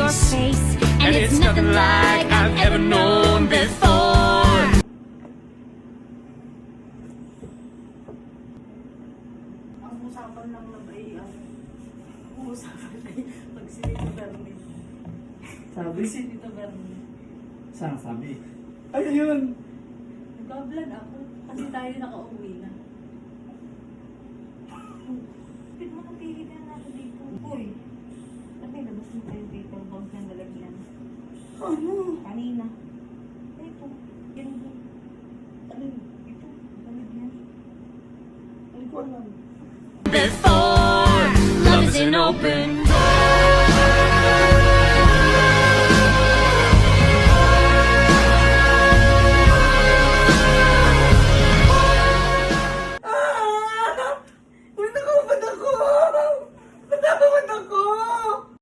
your face, and it's nothing like I've ever known before. Ang usapan lang na ba ang usapan ay pag si Tito Bernie. Sabi? Si Tito Bernie. Saan sabi? Ay, ayun! Nag-vlog ako kasi tayo nakauwi na. Pit mo nang pili na natin dito. Uy! At may labas mo tayo dito. Bag ng lalagyan. Ano? Kanina. Ito. Yan doon. Ano? Ito. Lalagyan. Hindi ko alam. Before love is an open